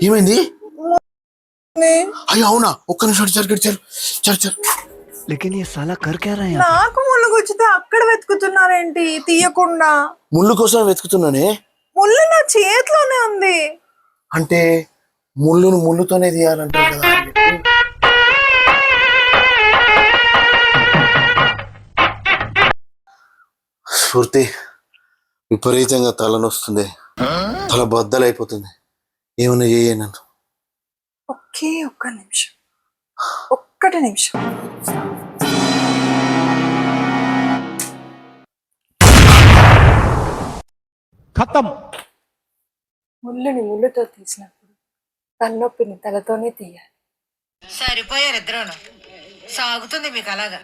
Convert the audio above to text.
ఏమైంది? అయ్యో అవునా, ఒక్క నిమిషం చల్. लेकिन ये साला कर क्या रहा है? నాకు ముళ్ళు గుచ్చితే అక్కడ వెతుకుతున్నారేంటి తీయకుండా? ముళ్ళు కోసం వెతుకుతున్నానే. ముళ్ళు నా చేతిలోనే ఉంది. అంటే ముళ్ళును ముళ్ళుతోనే తీయాలంటారు కదా. స్ఫూర్తి, విపరీతంగా తలనొస్తుంది, తల బద్దలైపోతుంది. ఏమన్నా చేయ నన్ను. ఒక్క నిమిషం, ఒక్కటి నిమిషం. खत्म. ముళ్ళుని ముళ్ళుతో తీసినప్పుడు తలనొప్పిని తలతోనే తీయాలి. సరిపోయారు ఇద్దరును. సాగుతుంది మీకు అలాగా.